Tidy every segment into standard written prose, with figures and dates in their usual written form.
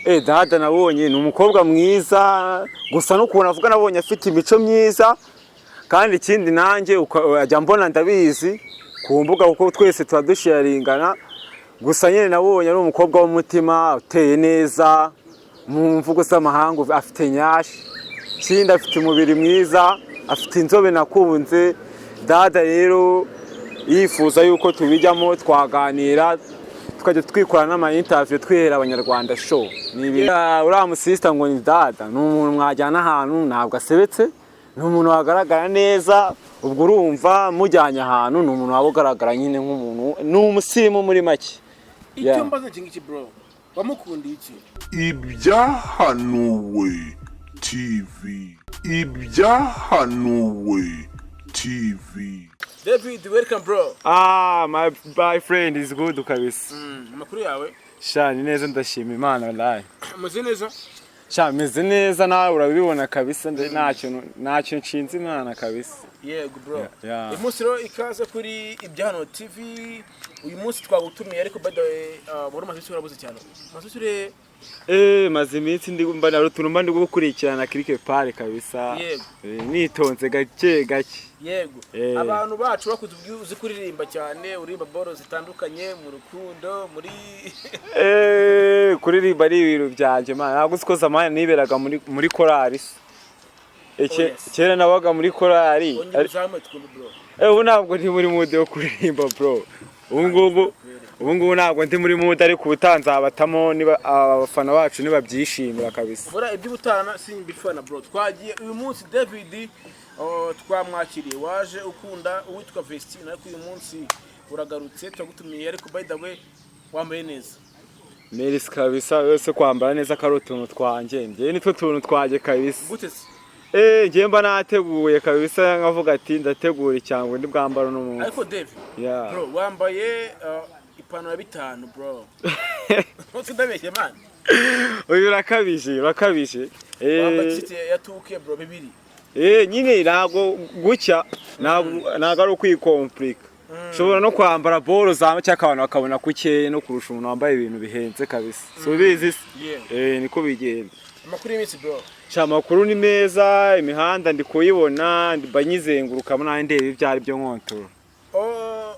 Dada nabonye ni umukobwa mwiza gusa n'ukuntu avuga nabonye afite imico myiza kandi ikindi nanjye ajya mbona ndabizi ku mbuga kuko twese tuba dusharingana gusa nyine nabonye ari umukobwa w'umutima uteye neza mu mvugo z'amahanga afite nyashi ikindi afite umubiri mwiza afite inzobe nakunze dada rero yifuza yuko tubijyamo twaganira tukajya twikorana n'ama interview twihera abanyarwanda show uriya musista ngo ni dada ni umuntu mwajyana ahantu ntabwo asebetse ni umuntu wagaragara neza ubwo urumva mujyanye ahantu ni umuntu waba ugaragara nyine nk'umuntu ni umusirimu muri make icyo mbaza iki bro wamukundiye iki Ibyahanuwe TV David, welcome bro. My friend is good kabisa. Amakuru yawe? Sha ni neza ndashima Imana wallahi. Meze neza? Sha meze neza nawe urabibona kabisa ntacyo nshinze Imana kabisa. Yego bro. Uyu munsi rero ikaze kuri Ibyahanuwe TV. Uyu munsi twagutumiye ariko by the way buri maze urabuze cyane. Masusure maze iminsi ndi mbana rutunumba ndi gukurikirana clique pare kabisa. Yego. Nitonze gake. Yego. Abantu bacu bakuze uzi kuririmba cyane urimba boro zitandukanye mu rukundo muri kuririmba ari ibintu byanje man ntabwo uziko zamana niberaga muri korali kera nabaga muri korali ubu ntabwo ndi muri mood yo kuririmba bro ubu ngubu ntabwo ndi muri mood ariko ubutanza abatamo niba abafana bacu nibabyishimira kabisa bora iby'ubutana simbifana bro twagiye uyu munsi David twamwakiriye waje ukunda uwitwa Vestina ariko uyu munsi uragarutse twagutumiye ariko by the way wambaye neza Meris kabisa yose kwambara neza karutuntu twanje ngiye nitwe tuntu twaje kabisa gute se ngiye mba nateguye kabisa nkavuga ati ndategura cyangwa ndi bwambaro no mu ariko David bro wambaye ipantaro ya 5 bro utudabeshye man uyu rakabije wambaye yatuke bro bibiri nyine ntabwo gucya ntabwo ari ukwikomplika ushobora no kwambara boro zawe cyangwa abantu bakabona kukeye no kurusha umuntu wambaye ibintu bihenze kabisa subizi niko bigenda amakuru y'iminsi bro amakuru ni meza imihanda ndi kuyibona banyizenguruka nawe ndeba ibyari byo nkontora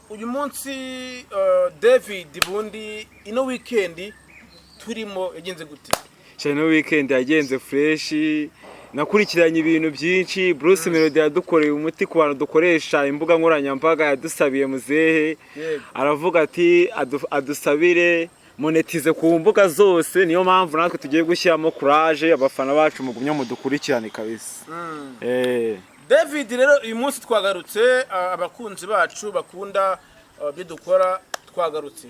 uyu munsi David bundi ino weekend turimo yagenze gute cyane weekend yagenze fresh nakurikiranye ibintu byinshi Bruce Melody yadukoreye umuti ku bantu dukoresha imbuga nkoranyambaga yadusabiye muzehe aravuga ati adusabire monetize ku mbuga zose niyo mpamvu natwe tugiye gushyiramo courage abafana bacu mugumye mudukurikirane kabisa David rero uyu munsi twagarutse abakunzi bacu bakunda byo dukora twagarutse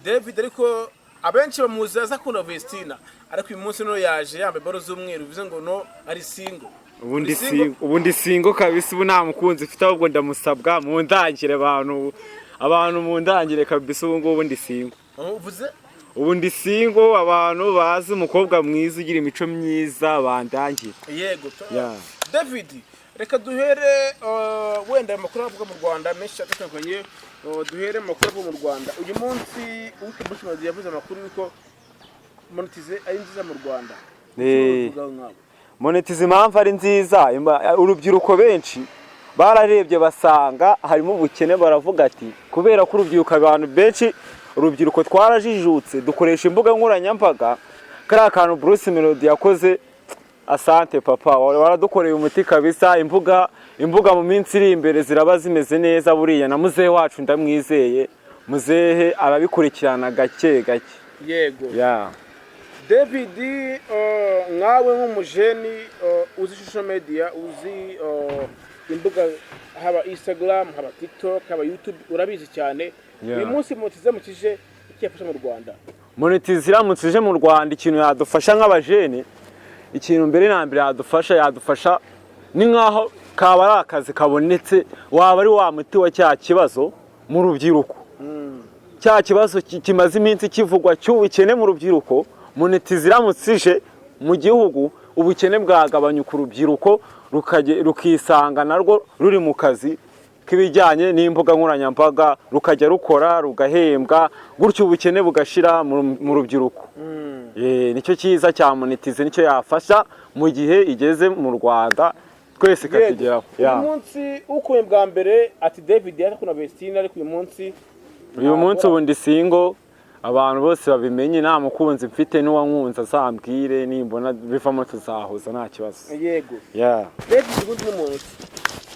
David ariko abenshi bamuzi akunda Vestina ariko uyu munsi no yaje yambaye baro z'umweru bivuze ngo no ari single ubundi single kabisa ubu nta mukunzi ufite ahubwo ndamusabwa mu ndangire abantu mu ndangire kabisa ubu ngubu ndi single uvuze ubundi single abantu bazi umukobwa mwiza ugira imico myiza bandangire yego David reka duhere wenda amakuru avuga mu Rwanda menshi atandukanye duhere amakuru avuga mu Rwanda uyu munsi uko Bushimadi yavuze amakuru yuko monetize ari nziza mu Rwanda monetize impamvu ari nziza urubyiruko benshi bararebye basanga harimo ubukene baravuga ati kubera ko urubyiruko abantu benshi urubyiruko twarajijutse dukoresha imbuga nkoranyambaga kariya kantu Bruce Melody yakoze asante papa waradukoreye umuti kabisa imbuga mu minsi iri imbere ziraba zimeze neza buriya na muzehe wacu ndamwizeye muzehe arabikurikirana gake yego David nkawe nk'umujeni uzi social media uzi imbuga haba Instagram haba TikTok haba YouTube urabizi cyane uyu munsi monetize mukije ikiyafasha mu Rwanda monetize iramutse mu Rwanda ikintu yadufasha nk'abajeni ikintu mbere na mbere yadufasha ni nkaho kaba ari akazi kabonetse waba ari wa muti wa cya kibazo mu rubyiruko cya kibazo kimaze iminsi kivugwa cy'ubukene mu rubyiruko monetize iramutse mu gihugu ubukene bwagabanyuka urubyiruko rukisanga narwo ruri mu kazi k'ibijyanye n'imbuga nkoranyambaga rukajya rukora rugahembwa gutyo ubukene bugashira mu rubyiruko nicyo cyiza cya monetize, nicyo yafasha mu gihe igeze mu Rwanda twese katugeraho. Uyu munsi ukuye bwa mbere ati David yakuna Vestine, ariko uyu munsi ubundi single abantu bose babimenye, nta mukunzi mfite n'uwankunze azambwire, nimbona bivamo tuzahuza nta kibazo. Yego. David ubundi n'umuntu.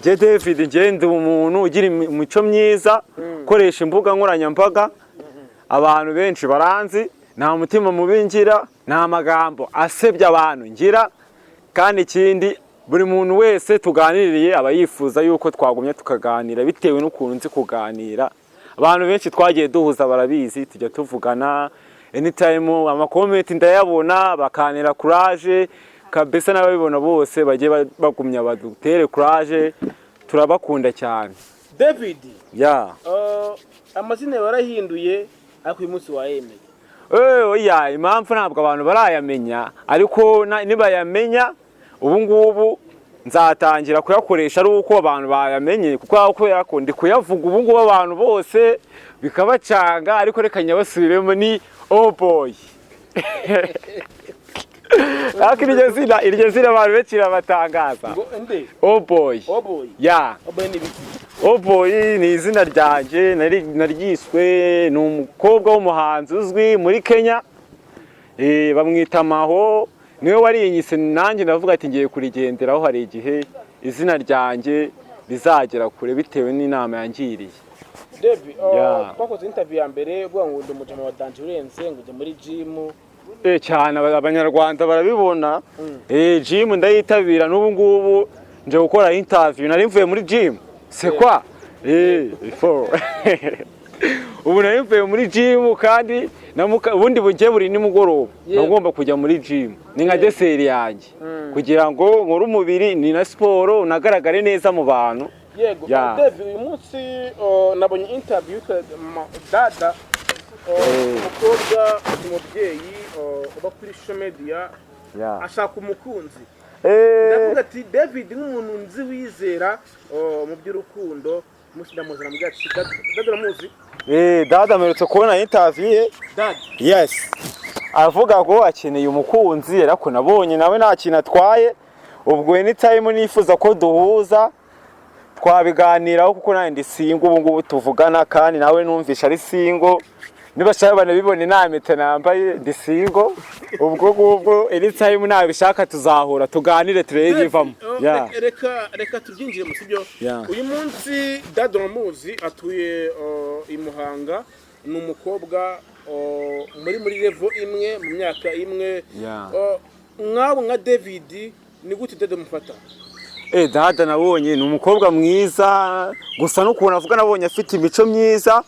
Je David ngende umuntu ugira imico myiza, koresha imbuga nkoranyambaga, abantu benshi baranzi, nta mutima mubi ngira, nta magambo asebya abantu ngira, kandi ikindi buri muntu wese tuganiriye aba yifuza yuko twagumye tukaganira bitewe n'ukuntu nzi kuganira. Abantu benshi twagiye duhuza barabizi, tujya tuvugana anytime, amakomment ndayabona, bakanira courage kabisa, n'ababibona bose bagiye bagumya badutere courage, turabakunda cyane. David, amazina barahinduye ariko uyu munsi wayemeye. Oya, impamvu ntabwo abantu barayamenya, ariko nibayamenya ubu ngubu nzatangira kuyakoresha ari uko abantu bayamenye, kuko ndi kuyavuga ubu ngubu abantu bose bikabacanga, ariko reka nyabasubiremo ni oh boy. Ariko iryo zina abantu benshi batangaza. Oh boy. Oh boy ni izina ryanjye naryiswe ni umukobwa w'umuhanzi uzwi muri Kenya, bamwita Maho, niwe wariyinyise, nanjye ndavuga ati ngiye kurigenderaho, hari igihe izina ryanjye rizagera kure bitewe n'inama yangiriye. David, twakoze interview ya mbere uvuga ngo ndi umujama wa Dangerence, ngo ujye muri gym. Cyane abanyarwanda barabibona. Gym ndayitabira, n'ubu ngubu nje gukora interview, nari mvuye muri gym. C'est quoi? Ubu nari mvuye muri gym, kandi ubundi bugiye buri nimugoroba nagomba kujya muri gym, ni nka dessert yanjye, kugira ngo nkore umubiri ni na siporo unagaragare neza mu bantu. Yego. David, uyu munsi nabonye interview Dada, umukobwa umubyeyi uba kuri social media, ashaka umukunzi. Ndavuga ati David nk'umuntu nzi wizera mu by'urukundo, musi ndamuzana mu gace. Dada uramuzi? Dada mperutse kubona interview. Dada? Yes. Avuga ngo akeneye umukunzi, ariko nabonye nawe nta kintu atwaye, ubwo anytime nifuza ko duhuza twabiganiraho, kuko nawe ndi single ubu ngubu tuvugana, kandi nawe numvisha ari single, nibashaka banabibone nta mpeta nambaye, ndi single. Ubwo anytime nabishaka tuzahura tuganire turebe ivamo. Reka tubyinjire mu sibyo. Uyu munsi Dada uramuzi, atuye i Muhanga, ni umukobwa muri level imwe, mu myaka imwe. Mwabo nka David ni gute Dada mufata? Dada nabonye ni umukobwa mwiza, gusa n'ukuntu avuga nabonye afite imico myiza,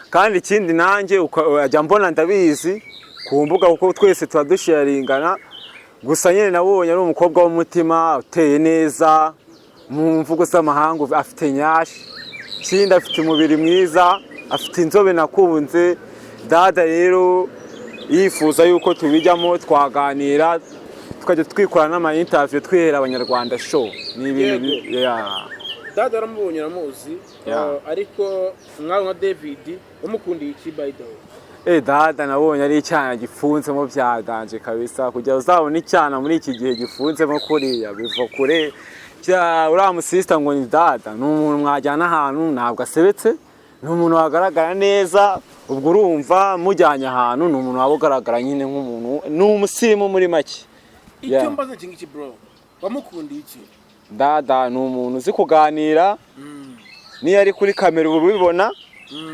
kandi ikindi nanjye ajya mbona ndabizi ku mbuga, kuko twese turadusharingana. Gusa nyine nabonye ari umukobwa w'umutima uteye neza, mu mvugo z'amahanga afite nyashi, ikindi afite umubiri mwiza, afite inzobe nakunze. Dada rero yifuza yuko tubijyamo twaganira, tukajya twikorana n'ama interview twihera abanyarwanda show. Ni ibintu Dada aramubonye aramuzi, ariko mwawe nka David umukundiye iki by the way? Dada nabonye ari icyana gifunzemo byaganje kabisa, kugira uzabone icyana muri iki gihe gifunzemo kuriya biva kure. Uriya musista ngo ni Dada, ni umuntu mwajyana ahantu ntabwo asebetse, ni umuntu wagaragara neza, ubwo urumva mujyanye ahantu ni umuntu waba ugaragara nyine nk'umuntu, ni umusirimu muri make. Icyo mbaza iki bro, wamukundiye iki? Dada ni umuntu uzi kuganira, niyo ari kuri kamera ubu bibona,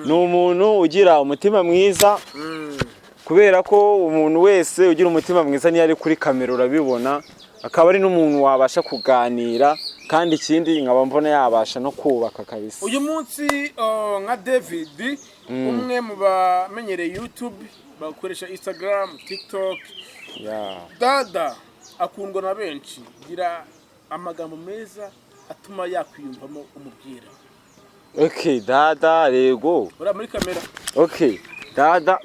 ni umuntu ugira umutima mwiza, kubera ko umuntu wese ugira umutima mwiza niyo ari kuri kamera urabibona, akaba ari n'umuntu wabasha kuganira, kandi ikindi nkaba mbona yabasha no kubaka kabisa. Uyu munsi nka David, umwe mu bamenyereye YouTube, bakoresha Instagram, TikTok. Dada akundwa na benshi, gira amagambo meza atuma yakwiyumvamo umubwira. Dada rego ura muri kamera. Dada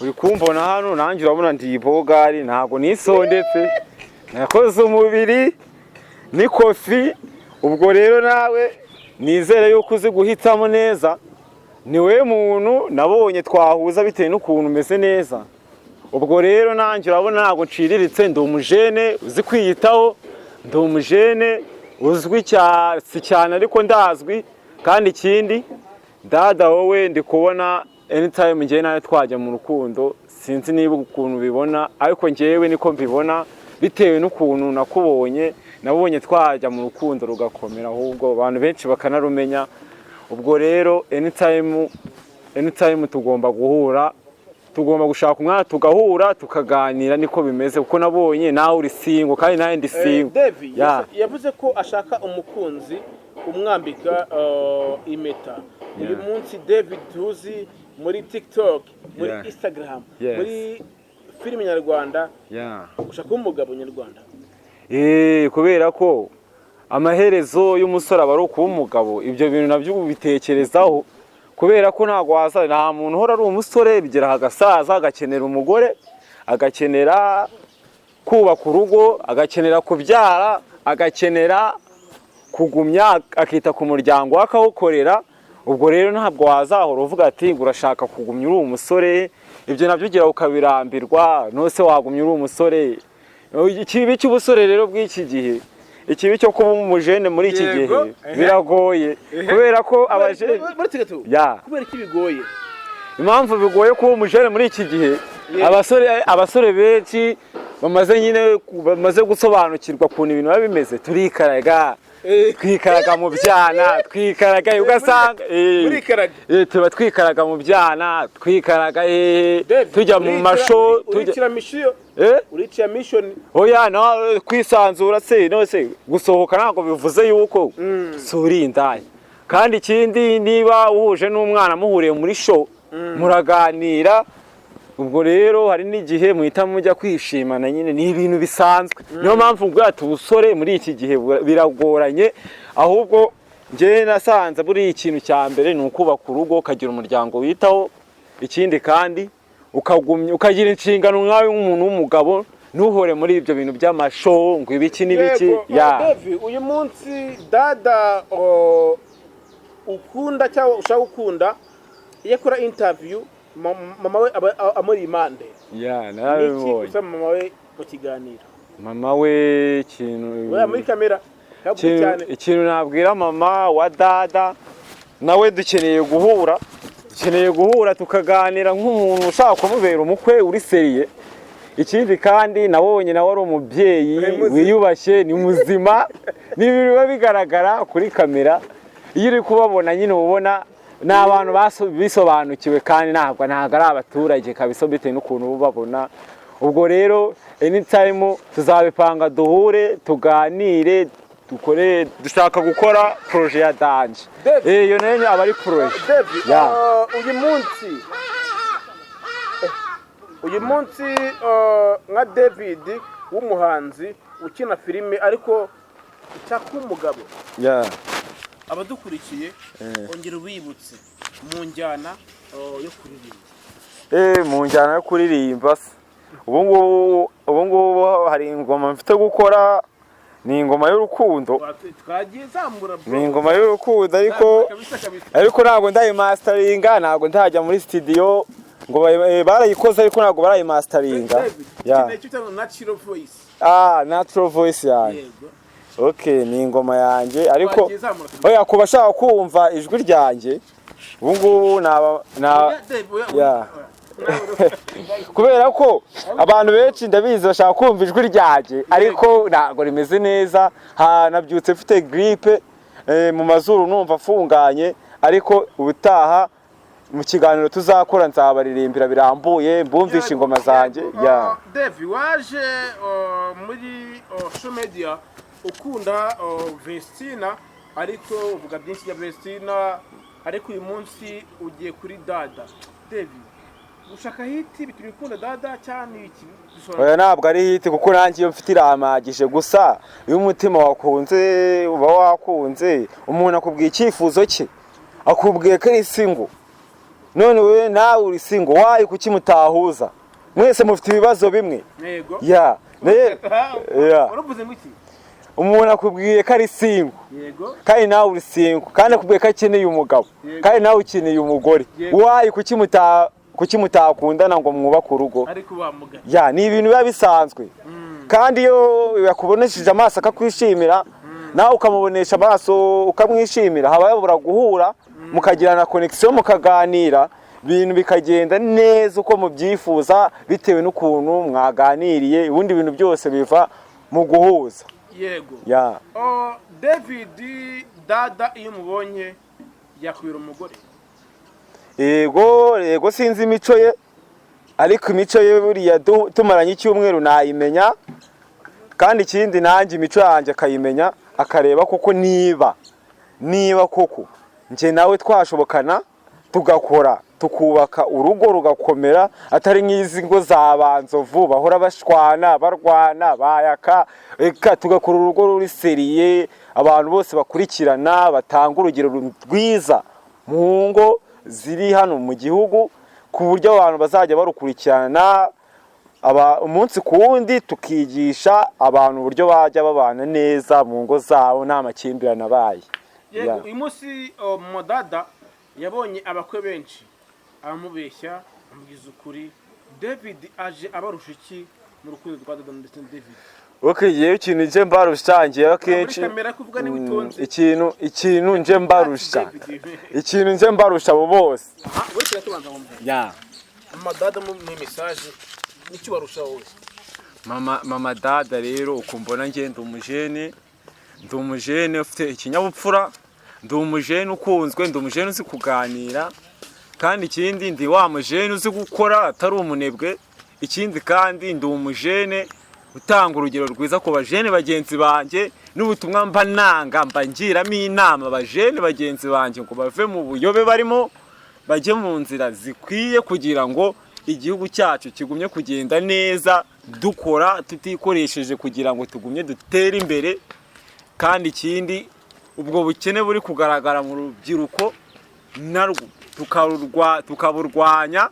uri kumbona hano, nanjye urabona ndi bogari, ntabwo nisondetse, nakoze umubiri ni kofi. Ubwo rero nawe nizere yuko uzi guhitamo neza, niwe muntu nabonye twahuza bitewe n'ukuntu umeze neza. ubwo rero nanjye urabona ntabwo nciriritse, ndi umujene uzi kwiyitaho, ndi umujene uzwi si cyane ariko ndazwi. Kandi ikindi dada wowe ndi kubona anytime njyewe nawe twajya mu rukundo, sinzi niba ukuntu bibona ariko njyewe niko mbibona bitewe n'ukuntu nakubonye, nabonye twajya mu rukundo rugakomera, ahubwo abantu benshi bakanarumenya. Ubwo rero anytime tugomba guhura, tugomba gushaka umwana tugahura tukaganira, niko bimeze kuko nabonye nawe uri single kandi nawe ndi single. Devi yavuze ko ashaka umukunzi umwambika impeta. Uyu munsi David tuzi muri TikTok, muri Instagram, muri filime nyarwanda, ushaka umugabo nyarwanda. Kubera ko amaherezo y'umusore aba ari ukuba umugabo, ibyo bintu nabyo ubitekerezaho, kubera ko ntabwo waza, nta muntu uhora ari umusore, bigera agasaza agakenera umugore, agakenera kubaka urugo, agakenera kubyara, agakenera kugumya, akita ku muryango akawukorera. Ubwo rero ntabwo wazahora uvuga ati ngo urashaka kugumya uri umusore, ibyo nabyo ugira ukabirambirwa, nose wagumya uri umusore. Ikibi cy'ubusore rero bw'iki gihe, ikibi cyo kuba umujene muri iki gihe biragoye, kubera ko abajene kubera iki bigoye. Impamvu bigoye kuba umujene muri iki gihe, abasore benshi bamaze gusobanukirwa ukuntu ibintu biba bimeze. Turikaraga, twikaraga mu byana, twikaraga ugasanga tuba twikaraga mu byana, twikaraga tujya mu masho, uricira mission. Oya no kwisanzura se, nose gusohoka ntabwo bivuze yuko suri indaya. Kandi ikindi niba uhuje n'umwana muhuriye muri show muraganira, ubwo rero hari n'igihe muhita mujya kwishimana, nyine ni ibintu bisanzwe. Niyo mpamvu ngo ubusore muri iki gihe biragoranye, ahubwo njye nasanze buri ikintu cya mbere ni ukubaka urugo, ukagira umuryango witaho. Ikindi kandi ukagira inshingano nkawe nk'umuntu w'umugabo, ntuhore muri ibyo bintu by'amashow ngo ibiki n'ibiki. Uyu munsi dada ukunda cyangwa ushaka gukunda, iyo akora interview mama we amuri impande. Narabibonye. Niki mama we mu kiganiro? Mama we ikintu muri kamera ikintu nabwira mama wa dada, nawe dukeneye guhura tukaganira nk'umuntu ushaka kumubera umukwe uri seriye. Ikindi kandi nabonye nawe ari umubyeyi wiyubashye, ni muzima, n'ibintu biba bigaragara kuri kamera. Iyo uri kubabona nyine ubona ni abantu bisobanukiwe, kandi ntabwo ari abaturage kabisa bitewe n'ukuntu babona. Ubwo rero anytime tuzabipanga, duhure tuganire, dushaka gukora projet ya danje. Iyo nayo aba ari projet. Uyu munsi nka David w'umuhanzi ukina filime ariko cyaka umugabo, abadukurikiye ongera ubibutse mu njyana yo kuririmba. Mu njyana yo kuririmba, ubu ngubu hari ingoma mfite gukora, ni ingoma y'urukundo. Ni ingoma y'urukundo ariko ntabwo ndayimasteringa, ntabwo ndajya muri studio ngo barayikoze, ariko ntabwo barayimasteringa. Natural voice yanjye. Okay, ni ingoma yanjye, ariko oya kuba shaka kumva ijwi ryanjye ubu ngubu kubera ko abantu benshi ndabizi bashaka kumva ijwi ryanjye, ariko ntabwo rimeze neza. Nabyutse mfite grippe mu mazuru, numva afunganye, ariko ubutaha mu kiganiro tuzakora nzabaririmbira birambuye, mbumvisha ingoma zanjye. Devi waje muri show media ukunda Vestina, ariko uvuga byinshi bya Vestina, ariko uyu munsi ugiye kuri dada. Devi, ushaka hiti bituma ukunda dada cyane iki? Oya ntabwo ari hiti, kuko nanjye iyo mfite iramagije. Gusa iyo umutima wakunze uba wakunze, umuntu akubwiye icyifuzo cye, akubwiye ko ari single, none we nawe uri single, wayi kuki mutahuza? Mwese mufite ibibazo bimwe. Yego. Uruvuze ngo iki? Umuntu akubwiye ko ari single, kandi nawe uri single, kandi akubwiye ko akeneye umugabo, kandi nawe ukeneye umugore, wayi kuki kuki mutakundana ngo mwubake urugo? ariko bamuga ya ni ibintu biba bisanzwe. Kandi iyo yakubonesheje amaso akakwishimira nawe ukamubonesha amaso ukamwishimira, haba yabura guhura mukagirana connection mukaganira, ibintu bikagenda neza uko mubyifuza bitewe n'ukuntu mwaganiriye, ubundi ibintu byose biva mu guhuza. yego ya David Dada iyo mubonye yakwira umugore? yego sinzi imico ye, ariko imico ye buriya tumaranye icyumweru nayimenya, kandi ikindi nanjye imico yanjye akayimenya, akareba koko niba koko nje nawe twashobokana tugakora tukubaka urugo rugakomera, atari nk'izi ngo zabanzovu bahora bashwana barwana bayaka, eka tugakora urugo ruri seriye, abantu bose bakurikirana batanga urugero rwiza mu ngo ziri hano mu gihugu, ku buryo abantu bazajya barukurikirana umunsi ku wundi, tukigisha abantu uburyo bajya babana neza mu ngo zabo nta makimbirane abaye. yego uyu munsi Dada yabonye abakwe benshi aramubeshya amubwiza ukuri. David aje abarusha iki mu rukundo rwa Dada ndetse na David? yewe ikintu nje mbarushangiye akenshi ikintu nje mbarusha abo bose. Mama Dada mu message nicyo barusha wowe? Mama Dada rero uko mbona nge ndi umujene ufite ikinyabupfura, ndi umujene ukunzwe, ndi umujene uzi kuganira, kandi ikindi ndi wa mujene uzi gukora atari umunebwe. Ikindi kandi ndi umujene utanga urugero rwiza ku bajene bagenzi banjye, n'ubutumwa mba nanga mba ngiramo inama bajene bagenzi banjye ngo bave mu buyobe barimo, bajye mu nzira zikwiye kugira ngo igihugu cyacu kigumye kugenda neza, dukora tutikoresheje kugira ngo tugumye dutere imbere. Kandi ikindi ubwo bukene buri kugaragara mu rubyiruko narwo tukaburwanya,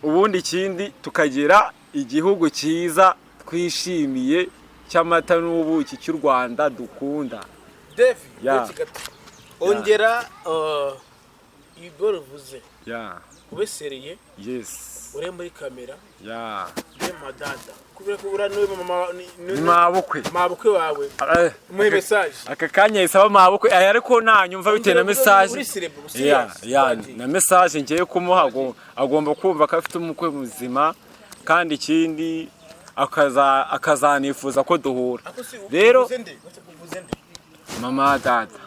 ubundi ikindi tukagira igihugu cyiza twishimiye cy'amata n'ubuki cy'u Rwanda dukunda. David ongera ibyo ruvuze ubesereye ure muri kamera Mama Dada kubera ko uraniwe mabukwe wawe umuhe message aka kanya isaba mabukwe ariko nanyumva bitewe na message na message ngiye kumuha agomba kumva ko afite umukwe muzima, kandi ikindi akazanifuza ko duhura. Rero Mama Dada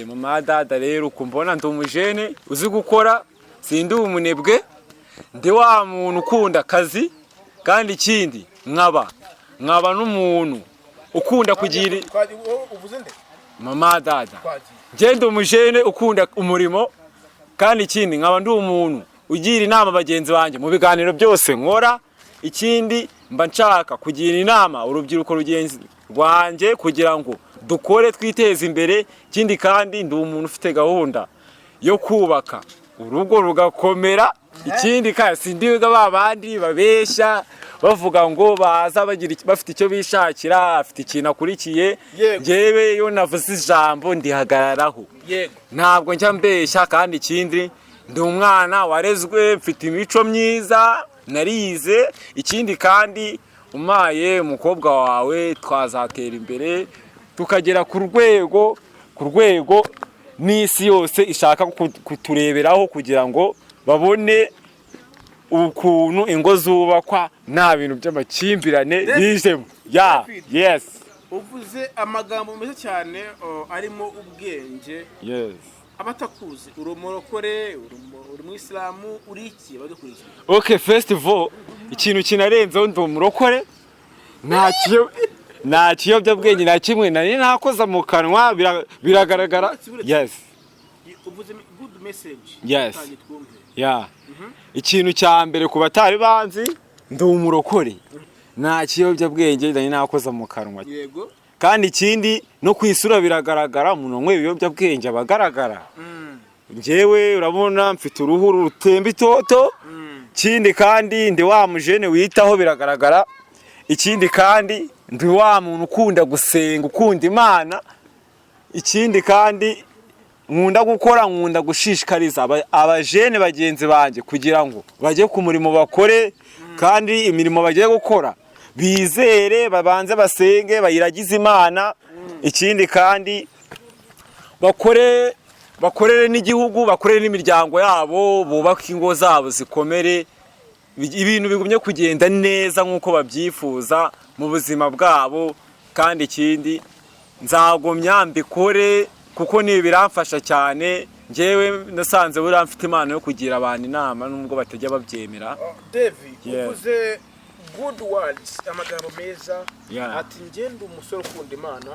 Mama Dada rero ukumbona ndi umujene uzi gukora, sindi umunebwe, ndi wa muntu ukunda akazi, kandi ikindi nkaba n'umuntu ukunda kugira Mama Dada ngende umujene ukunda umurimo, kandi ikindi nkaba ndi umuntu ugira inama bagenzi banjye mu biganiro byose nkora. Ikindi mba nshaka kugira inama urubyiruko rugenzi rwanjye kugira ngo dukore twiteze imbere. Ikindi kandi ndi umuntu ufite gahunda yo kubaka urugo rugakomera. Ikindi kandi sindiga babandi babeshya bavuga ngo baza bagira bafite icyo bishakira, afite ikintu akurikiye. Ngewe yo navuze ijambo ndihagararaho, ntabwo njya mbeshya. Kandi ikindi ndi umwana warezwe, mfite imico myiza, narize. Ikindi kandi umaye umukobwa wawe twazatera imbere tukagera ku rwego n'isi yose ishaka kutureberaho, kugira ngo babone ukuntu ingo zubakwa nta bintu by'amakimbirane bijemo. uvuze amagambo meza cyane arimo ubwenge. Abatakuzi uri umurokore, uri umwisilamu, uri iki badukurikira? First of all ikintu kinarenzeho ndi umurokore, nta kiyobyabwenge na kimwe nari nakoza mu kanwa, biragaragara. Uvuze good message. Ikintu cya mbere ku batari banzi, ndi umurokore, nta kiyobyabwenge nari nakoza mu kanwa. Kandi ikindi no kwisura biragaragara, umuntu umwe ibiyobyabwenge abagaragara. Njewe urabona mfite uruhu rutemba itoto. Ikindi kandi ndi wa mujene witaho biragaragara. Ikindi kandi ndi wa muntu ukunda gusenga, ukunda Imana. Ikindi kandi nkunda gukora, nkunda gushishikariza abajene bagenzi banjye kugira ngo bajye ku murimo bakore, kandi imirimo bagiye gukora bizere, babanze basenge, bayiragize Imana. Ikindi kandi bakorere n'igihugu, bakorere n'imiryango yabo, bubaka ingo zabo zikomere, ibintu bigumye kugenda neza nk'uko babyifuza mu buzima bwabo. Kandi ikindi nzagumya mbikore kuko nibi biramfasha cyane. Njyewe nasanze buriya mfite impano yo kugira abantu inama nubwo batajya babyemera. David, uvuze good words, amagambo meza. Ati njye ndi umusore ukunda Imana,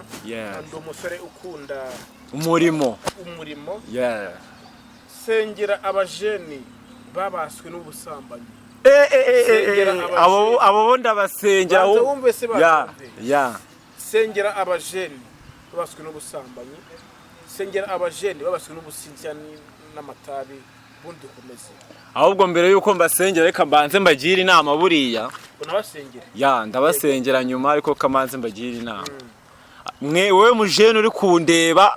ndi umusore ukunda umurimo. Sengera abajeni babaswe n'ubusambanyi. Abo ndabasengera. Sengera abajeni babaswe n'ubusambanyi, sengera abajeni babaswe n'ubusinzi n'amatabi, bundi ukomeze. Ahubwo mbere yuko mbasengera reka mbanze mbagira inama buriya. Unabasengera? Ndabasengera nyuma ariko kamanze mbagira inama. Wewe mujene uri kundeba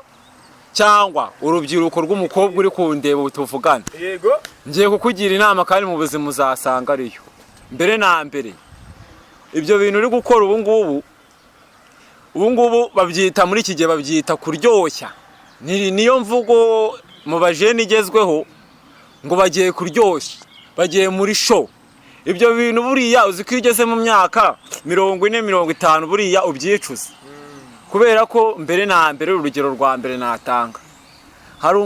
cyangwa urubyiruko rw'umukobwa uri kundeba utuvugana. Yego. Ngiye kukugira inama kandi mu buzima uzasanga ariyo. Mbere na mbere ibyo bintu uri gukora ubu ngubu babyita muri iki gihe babyita kuryoshya. Niyo mvugo mu bajene igezweho ngo bagiye kuryoshya, bagiye muri show. Ibyo bintu buriya uzi ko igeze mu myaka 40-50 buriya ubyicuza. Kubera ko mbere na mbere urugero rwa mbere natanga, hari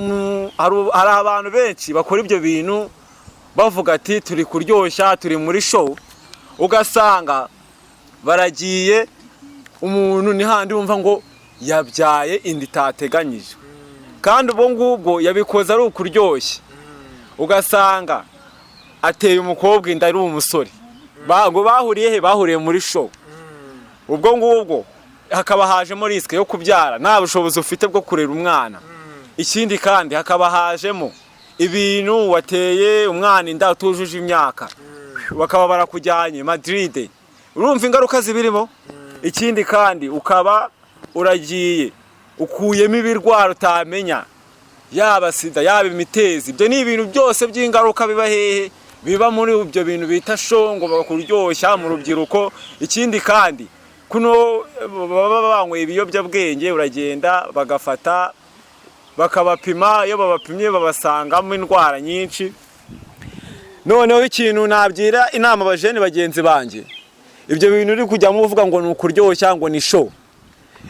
abantu benshi bakora ibyo bintu bavuga ati turi kuryoshya, turi muri show, ugasanga baragiye umuntu ni handi wumva ngo yabyaye indi tateganyije, kandi ubwo ngubwo yabikoze ari ukuryoshya. Ugasanga ateye umukobwa inda ari umusore, ngo bahuriye muri show. Ubwo ngubwo hakaba hajemo riske yo kubyara nta bushobozi ufite bwo kurera umwana. Ikindi kandi hakaba hajemo ibintu wateye umwana inda utujuje imyaka, bakaba barakujyanye Madrid. Urumva ingaruka zibirimo. Ikindi kandi ukaba uragiye ukuyemo ibirwara utamenya, yaba sida yaba imitezi. Ibyo ni ibintu byose by'ingaruka biba hehe, biba muri ibyo bintu bita show ngo bakuryoshya mu rubyiruko. Ikindi kandi kuno baba banyweye ibiyobyabwenge, uragenda bagafata bakabapima, iyo babapimye babasangamo indwara nyinshi. Noneho ikintu nabyira inama abajene bagenzi banjye, ibyo bintu uri kujyamo uvuga ngo ni ukuryoshya ngo ni show,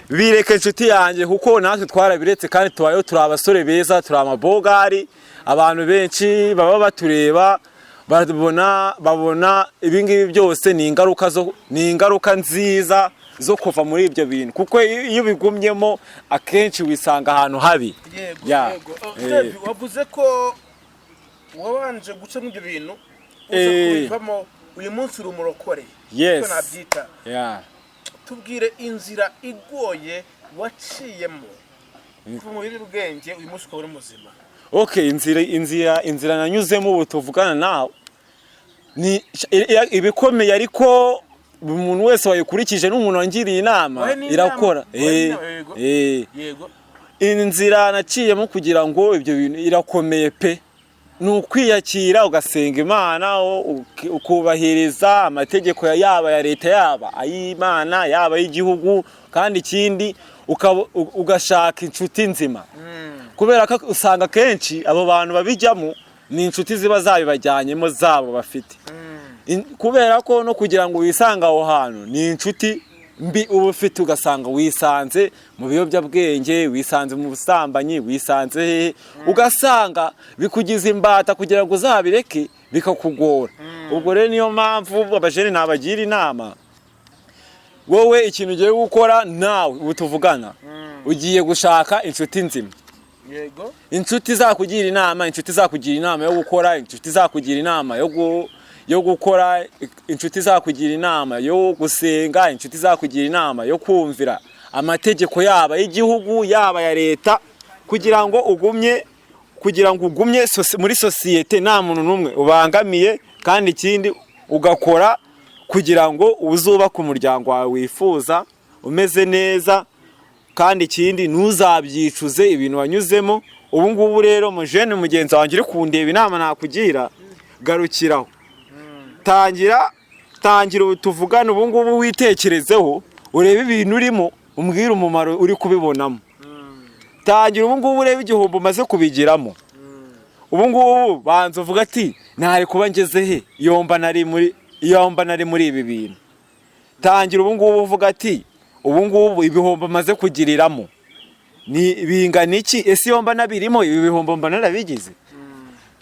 bireke inshuti yanjye, kuko natwe twarabiretse kandi tubayeho, turi abasore beza, turi amabogari. Abantu benshi baba batureba babona ibingibi byose ni ingaruka nziza zo kuva muri ibyo bintu, kuko iyo bigumyemo akenshi wisanga ahantu habi. Yego. Wavuze ko wabanje guca mu ibyo bintu uza kubivamo, uyu munsi uri umurokore. Yes. Nabyita. Tubwire inzira igoye waciyemo kuva mu bibi ubwenge uyu munsi ukaba uri muzima. Okay, inzira nanyuzemo ubu tuvugana nawe ni ibikomeye, ariko umuntu wese wayikurikije n'umuntu wangiriye inama irakora. Yego. Inzira naciyemo kugira ngo ibyo bintu irakomeye pe. Ni ukwiyakira ugasenga Imana, ukubahiriza amategeko yaba ya leta, yaba ay'Imana, yaba y'igihugu. Kandi ikindi ugashaka inshuti nzima, kubera ko usanga kenshi abo bantu babijyamo ni inshuti ziba zabibajyanyemo zabo bafite. Kubera ko no kugira ngo wisanga aho hantu ni inshuti mbi uba ufite, ugasanga wisanze mu biyobyabwenge, wisanze mu busambanyi, wisanze ugasanga bikugize imbata kugira ngo uzabireke bikakugora. Ubwo rero niyo mpamvu abajene nabagira inama, wowe ikintu ugiye gukora nawe ubu tuvugana, ugiye gushaka inshuti nzima. Yego. Inshuti zakugira inama, inshuti zakugira inama yo gukora, inshuti zakugira inama yo gukora, inshuti zakugira inama yo gusenga, inshuti zakugira inama yo kumvira amategeko yaba y'igihugu yaba ya leta, kugira ngo ugumye muri societe nta muntu numwe ubangamiye. Kandi ikindi ugakora kugira ngo uzubake umuryango wawe wifuza umeze neza. Kandi ikindi ntuzabyicuze ibintu wanyuzemo, ubu ngubu rero mujene mugenzi wanjye uri kundeba inama nakugira garukiraho tangira ubu tuvugane ubu ngubu witekerezeho urebe ibintu urimo umbwire umumaro uri kubibonamo tangira ubu ngubu urebe igihombo umaze kubigiramo ubu ngubu banza uvuga ati ntari kuba ngeze he yomba nari muri ibi bintu tangira ubu ngubu uvuga ati ubu ngubu ibihombo maze kugiriramo ni bingana iki ese yomba nabirimo ibi bihombo mba narabigize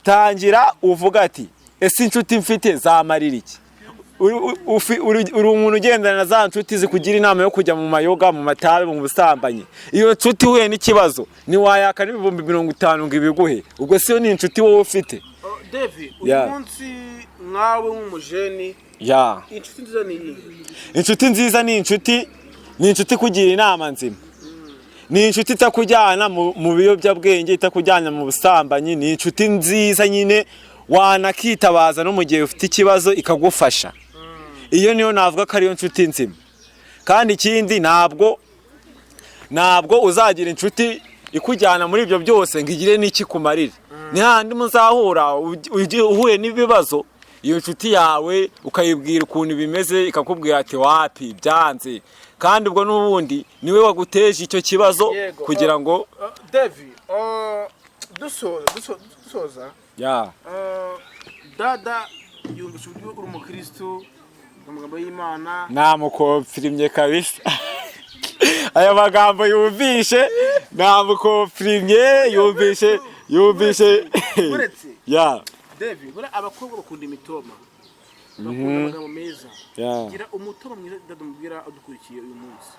tangira uvuga ati ese inshuti mfite zamarira iki uri umuntu ugendana na za nshuti zikugira inama yo kujya mu mayoga mu matabe mu busambanyi iyo nshuti huye n'ikibazo ntiwayaka n'ibihumbi 50 ngo ibiguhe ubwo siyo ni inshuti wowe ufite Devi uyu munsi mwawe nk'umujeni inshuti nziza ni iyi inshuti nziza ni inshuti kugira inama nzima ni inshuti itakujyana mu biyobyabwenge itakujyana mu busambanyi ni inshuti nziza nyine wanakitabaza no mu gihe ufite ikibazo ikagufasha iyo niyo navuga ko ariyo nshuti nzima kandi ikindi ntabwo uzagira inshuti ikujyana muri ibyo byose ngo igire n'iki kumarira ni handi muzahura uhuye n'ibibazo iyo nshuti yawe ukayibwira ukuntu bimeze ikakubwira ati wapi byanze kandi ubwo n'ubundi niwe waguteje icyo kibazo kugira ngo Devi dusoza dada yumvise uburyo uri umukristo amagambo y'Imana namukonfirimye kabisa aya magambo yumvishe namukonfirimye yumvishe uretse Devi bura abakobwa bakunda imitoma bakunda amagambo meza gira umutoma mwiza ndamubwira udukurikiye uyu munsi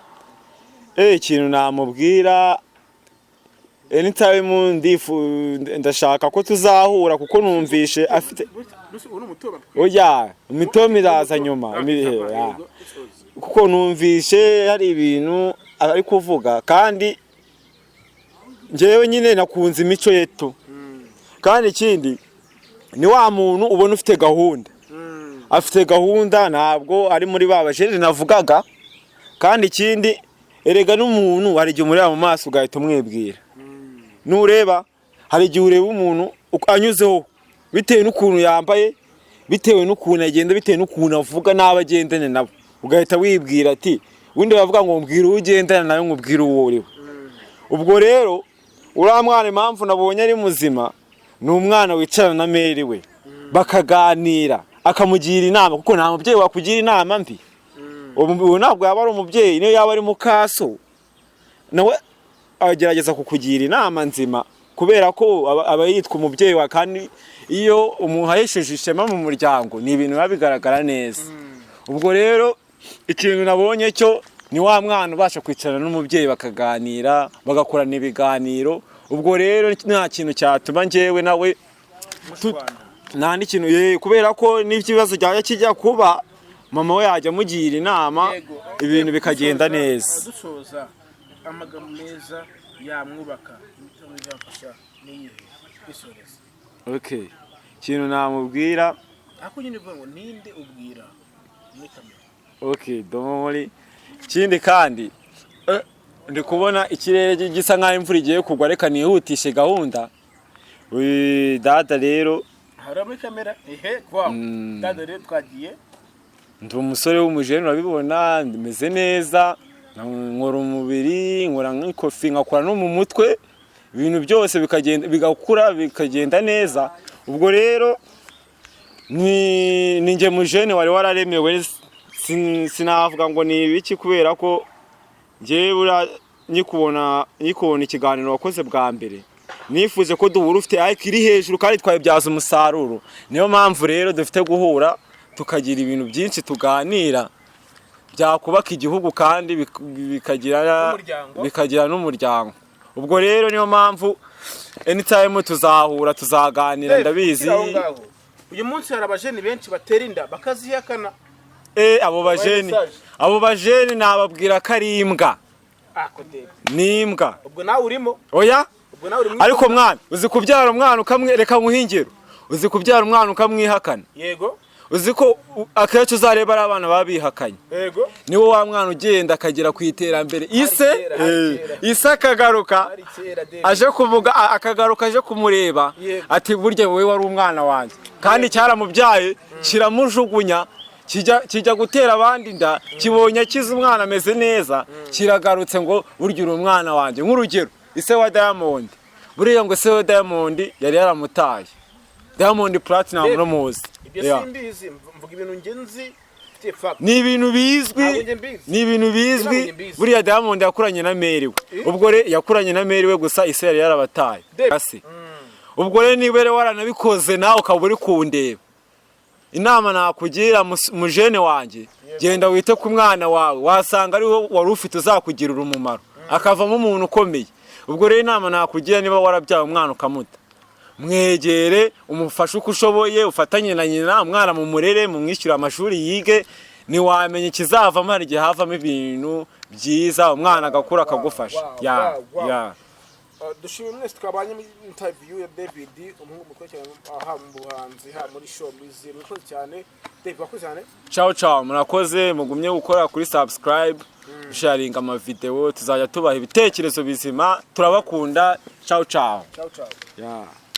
ikintu namubwira anytime ndashaka ko tuzahura kuko numvishe afite imitoma iraza nyuma kuko numvishe hari ibintu ari kuvuga kandi njyewe nyine nakunze imico yetu kandi ikindi ni wa muntu ubona ufite gahunda afite gahunda ntabwo ari muri babajeri navugaga kandi ikindi erega n'umuntu hari igihe umureba mu maso ugahita umwibwira nureba hari igihe ureba umuntu anyuzeho bitewe n'ukuntu yambaye bitewe n'ukuntu agenda bitewe n'ukuntu avuga n'abagendane nabo ugahita wibwira ati ubundi bavuga ngo mbwira uwo ugendana nawe nkubwire uwo uriwe ubwo rero uriya mwana impamvu nabonye ari muzima ni umwana wicarana na meri we bakaganira akamugira inama kuko nta mubyeyi wakugira inama mbi ubu ntabwo yaba ari umubyeyi niyo yaba ari mukaso nawe agerageza kukugira inama nzima kubera ko aba yitwa umubyeyi wa kandi iyo umuhesheje ishema mu muryango ni ibintu biba bigaragara neza ubwo rero ikintu nabonye cyo ni wa mwana ubasha kwicarana n'umubyeyi bakaganira bagakorana ibiganiro ubwo rero nta kintu cyatuma njyewe nawe nta n'ikintu kubera ko n'ikibazo cyajya kijya kuba mama we yajya amugira inama ibintu bikagenda neza dusoza amagambo meza yamwubaka bizafasha n'iyi bisoreza ikintu namubwira ako nyine uvuga ngo ninde ubwira muri kamera domori ikindi kandi ndi kubona ikirere gisa nk'aho imvura igiye kugwa reka nihutishe gahunda dada rero hari muri kamera dada rero twagiye ndi umusore w'umujene urabibona ndimeze neza nkora umubiri nkora nk'ikofi nkakora no mu mutwe ibintu byose bigakura bikagenda neza ubwo rero ni nge mujene wari wararemewe sinavuga ngo ni ibiki kubera ko njyewe nyikubona ikiganiro wakoze bwa mbere nifuje ko duhura ufite ariko iri hejuru kandi twabibyaza umusaruro niyo mpamvu rero dufite guhura tukagira ibintu byinshi tuganira byakubaka igihugu kandi bikagira n'umuryango ubwo rero niyo mpamvu anytime tuzahura tuzaganira ndabizi uyu munsi hari abajeni benshi batera inda bakazihakana abo bajeni nababwira ko ari imbwa n'imbwa ubwo nawe urimo oya ariko mwana uzi kubyara umwana ukamwereka muhingiro uzi kubyara umwana ukamwihakana yego uzi ko akenshi uzareba ari abana babihakanye yego niwo wa mwana ugenda akagera ku iterambere ise akagaruka aje kuvuga akagaruka aje kumureba ati burya wowe wari umwana wanjye kandi cyaramubyaye kiramujugunya kijya gutera abandi nda kibonye akize umwana ameze neza kiragarutse ngo burya uri umwana wanjye nk'urugero ise wa Diamond buriya ngo ise wa Diamond yari yaramutaye Diamond Platinum no muzi ibyo simbizi mvuga ibintu ngenzi ni ibintu bizwi buriya Diamond yakuranye na Mary we ubwo re yakuranye na Mary we gusa ise yari yarabataye ubwo re niba waranabikoze nawe ukaba uri kundeba inama nakugira mujene wanjye genda wite ku mwana wawe wasanga ari wo wari ufite uzakugirira umumaro akavamo umuntu ukomeye ubwo rero inama nakugira niba warabyaye umwana ukamuta mwegere umufashe uko ushoboye ufatanye na nyina umwana mu murere mu mwishyura amashuri yige niwamenye kizavamo hari igihe havamo ibintu byiza umwana agakura akagufasha dushimye mwese twabanye muri interview ya David umuhungu mukurikirana aha mu buhanzi ha muri show bizi murakoze cyane David wakoze cyane ciao murakoze mugumye gukora kuri subscribe sharinga ama video tuzajya tubaha ibitekerezo bizima turabakunda ciao ciao yeah